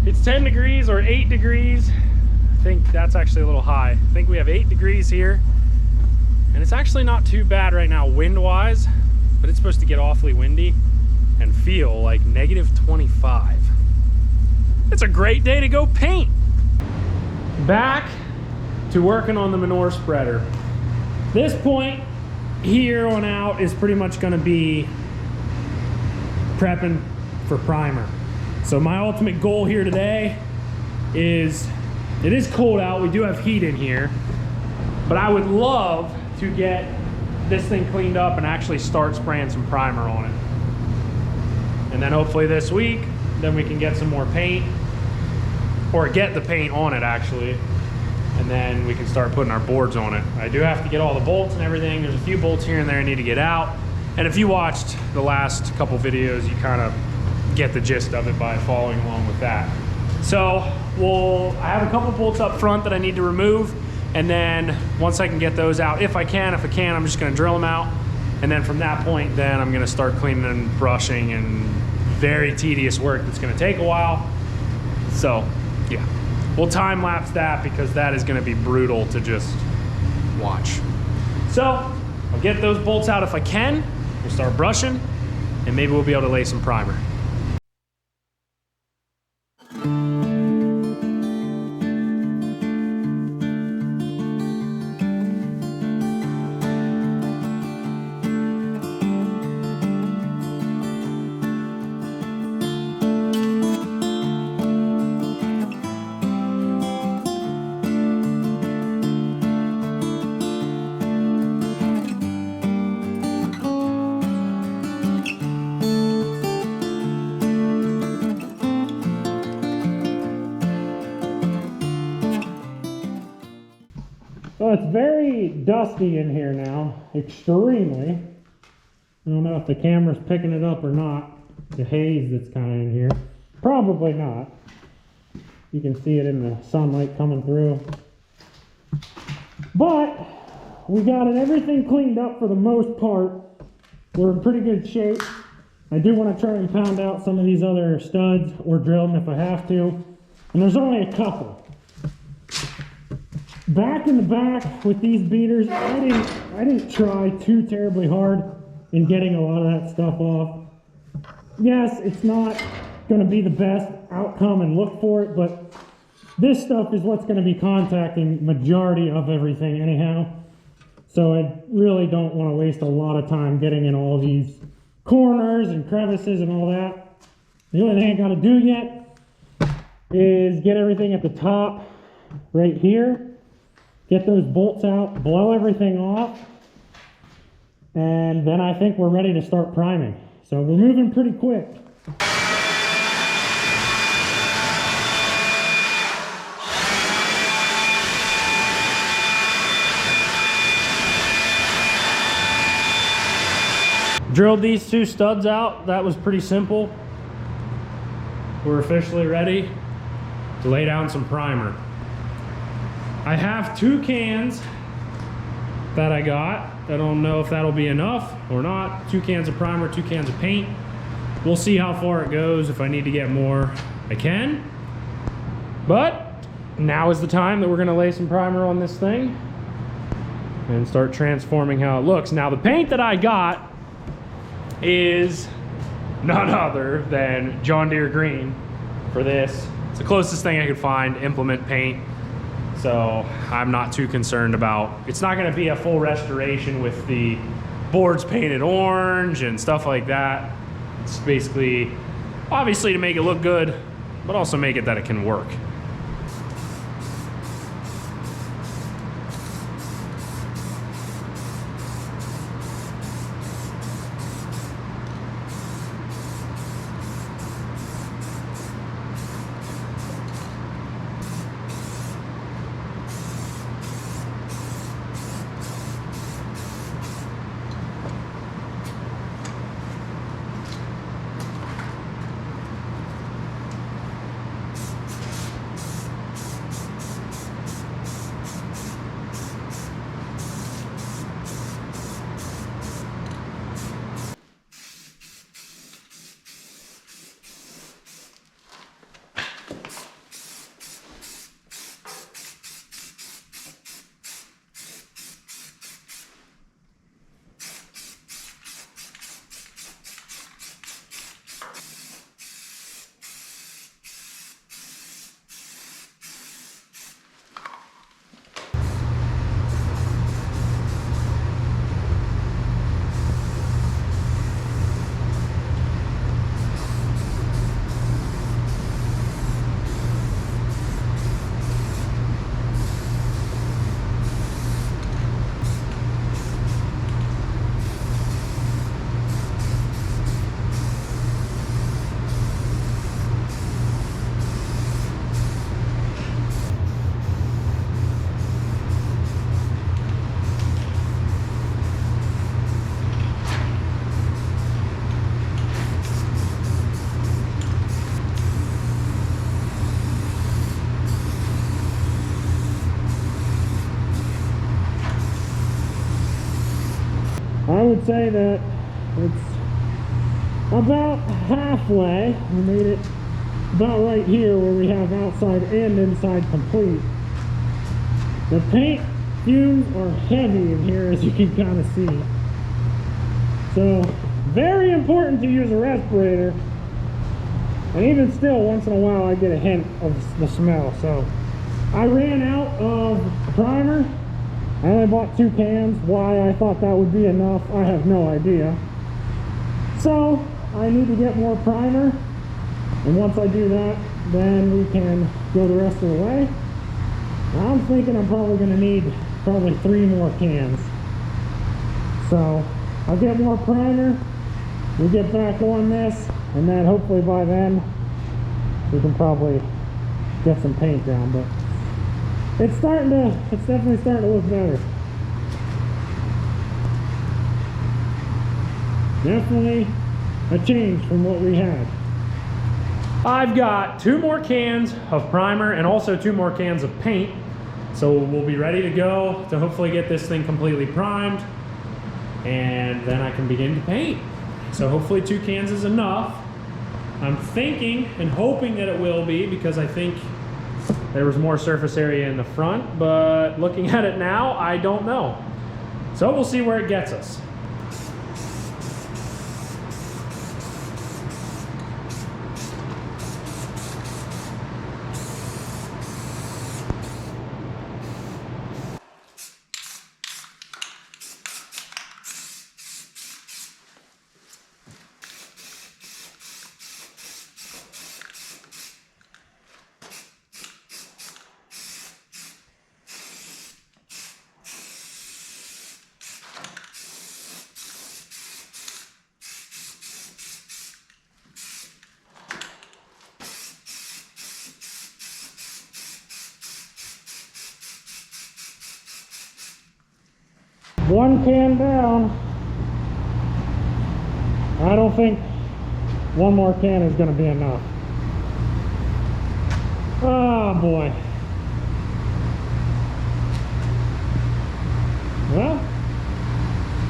It's 10 degrees or 8 degrees. I think that's actually a little high. I think we have 8 degrees here. And it's actually not too bad right now wind-wise, but it's supposed to get awfully windy and feel like -25. It's a great day to go paint. Back to working on the manure spreader. This point here on out is pretty much gonna be prepping for primer. So my ultimate goal here today is, it is cold out, we do have heat in here, but I would love to get this thing cleaned up and actually start spraying some primer on it. And then hopefully this week, then we can get some more paint, or get the paint on it actually, and then we can start putting our boards on it. I do have to get all the bolts and everything. There's a few bolts here and there I need to get out. And if you watched the last couple videos, you kind of get the gist of it by following along with that. So I have a couple bolts up front that I need to remove. And then once I can get those out, if I can, I'm just gonna drill them out. And then from that point, then I'm gonna start cleaning and brushing, and very tedious work that's gonna take a while. So yeah, we'll time lapse that because that is gonna be brutal to just watch. So I'll get those bolts out if I can. We'll start brushing, and maybe we'll be able to lay some primer. So it's very dusty in here now, extremely. I don't know if the camera's picking it up or not, the haze that's kind of in here. Probably not. You can see it in the sunlight coming through. But we got everything cleaned up for the most part. We're in pretty good shape. I do want to try and pound out some of these other studs or drill them if I have to. And there's only a couple. Back in the back with these beaters, I didn't try too terribly hard in getting a lot of that stuff off. Yes, it's not going to be the best outcome and look for it, but this stuff is what's going to be contacting majority of everything anyhow. So I really don't want to waste a lot of time getting in all these corners and crevices and all that. The only thing I got to do yet is get everything at the top right here. Get those bolts out, blow everything off, and then I think we're ready to start priming. So we're moving pretty quick. Drilled these two studs out. That was pretty simple. We're officially ready to lay down some primer. I have 2 cans that I got. I don't know if that'll be enough or not. 2 cans of primer, 2 cans of paint. We'll see how far it goes. If I need to get more, I can. But now is the time that we're gonna lay some primer on this thing and start transforming how it looks. Now the paint that I got is none other than John Deere green for this. It's the closest thing I could find, implement paint. So I'm not too concerned about, it's not gonna be a full restoration with the boards painted orange and stuff like that. It's basically, obviously to make it look good, but also make it that it can work. would say that it's about halfway. We made it about right here where we have outside and inside complete. The paint fumes are heavy in here, as you can kind of see. So very important to use a respirator. And even still, once in a while I get a hint of the smell. So I ran out of primer. I only bought 2 cans. Why I thought that would be enough, I have no idea. So I need to get more primer. And once I do that, then we can go the rest of the way. I'm thinking I'm probably going to need probably 3 more cans. So I'll get more primer, we'll get back on this, and then hopefully by then we can probably get some paint down. But it's definitely starting to look better. Definitely a change from what we had. I've got 2 more cans of primer and also 2 more cans of paint. So we'll be ready to go to hopefully get this thing completely primed, and then I can begin to paint. So hopefully 2 cans is enough. I'm thinking and hoping that it will be, because I think there was more surface area in the front, but looking at it now, I don't know. So we'll see where it gets us. One can down. I don't think 1 more can is going to be enough. Oh boy. Well,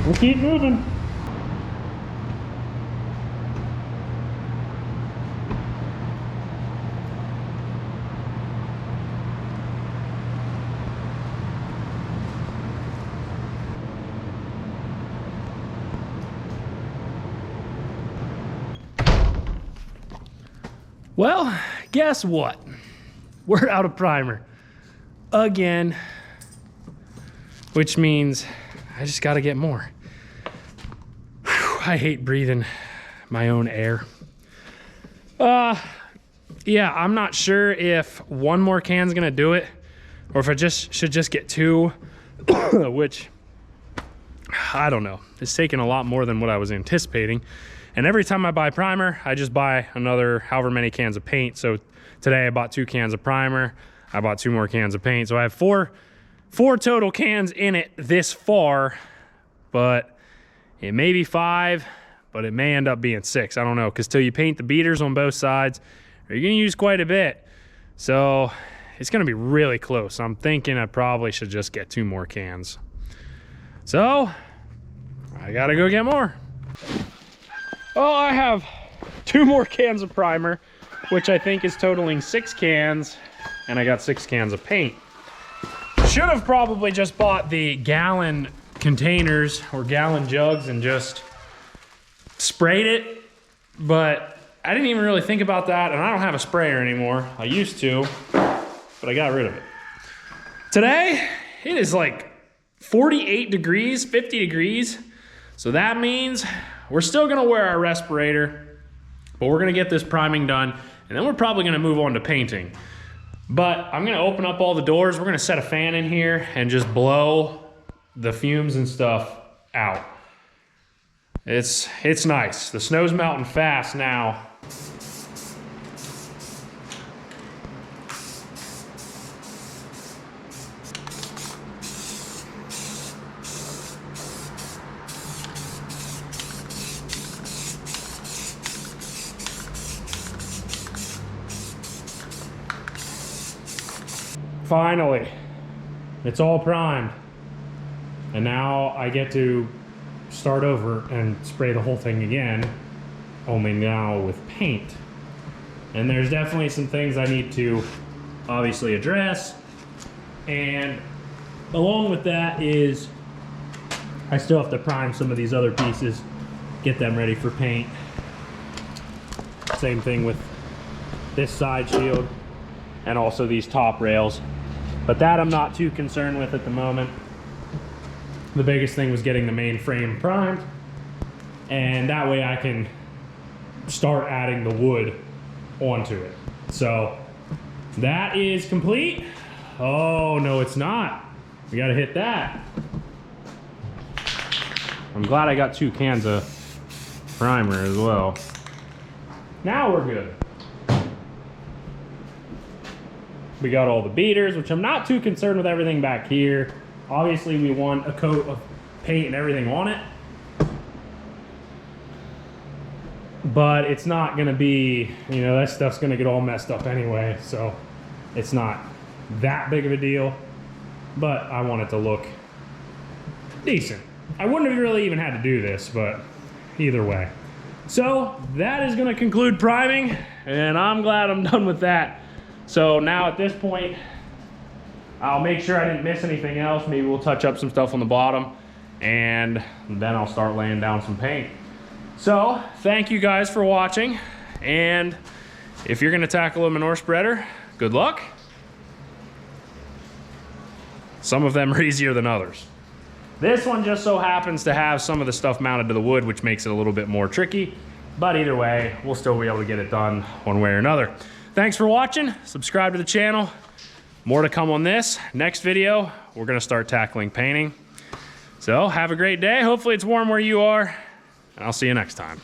we'll keep moving. Well, guess what? We're out of primer again, which means I just got to get more. Whew, I hate breathing my own air. Yeah, I'm not sure if 1 more can's gonna do it, or if I should just get 2, which I don't know. It's taking a lot more than what I was anticipating. And every time I buy primer, I just buy another however many cans of paint. So today I bought 2 cans of primer. I bought 2 more cans of paint. So I have four total cans in it this far, but it may be 5, but it may end up being 6. I don't know, because till you paint the beaters on both sides, you're gonna use quite a bit. So it's gonna be really close. I'm thinking I probably should just get 2 more cans. So I gotta go get more. Oh, I have 2 more cans of primer, which I think is totaling 6 cans, and I got 6 cans of paint. Should have probably just bought the gallon containers or gallon jugs and just sprayed it, but I didn't even really think about that, and I don't have a sprayer anymore. I used to, but I got rid of it. Today, it is like 48 degrees, 50 degrees, so that means we're still gonna wear our respirator, but we're gonna get this priming done, and then we're probably gonna move on to painting. But I'm gonna open up all the doors. We're gonna set a fan in here and just blow the fumes and stuff out. It's nice. The snow's melting fast now. Finally, it's all primed. And now I get to start over and spray the whole thing again, only now with paint. And there's definitely some things I need to obviously address. And along with that is I still have to prime some of these other pieces, get them ready for paint. Same thing with this side shield and also these top rails. But that I'm not too concerned with at the moment. The biggest thing was getting the main frame primed, and that way I can start adding the wood onto it. So that is complete. Oh, no, it's not. We gotta hit that. I'm glad I got 2 cans of primer as well. Now we're good. We got all the beaters, which I'm not too concerned with everything back here. Obviously, we want a coat of paint and everything on it. But it's not gonna be, you know, that stuff's gonna get all messed up anyway, so it's not that big of a deal. But I want it to look decent. I wouldn't have really even had to do this, but either way. So that is gonna conclude priming, and I'm glad I'm done with that. So now at this point, I'll make sure I didn't miss anything else. Maybe we'll touch up some stuff on the bottom, and then I'll start laying down some paint. So thank you guys for watching, and if you're gonna tackle a manure spreader, good luck. Some of them are easier than others. This one just so happens to have some of the stuff mounted to the wood, which makes it a little bit more tricky, but either way, we'll still be able to get it done one way or another. Thanks for watching. Subscribe to the channel. More to come on this. Next video, we're gonna start tackling painting. So have a great day. Hopefully it's warm where you are, and I'll see you next time.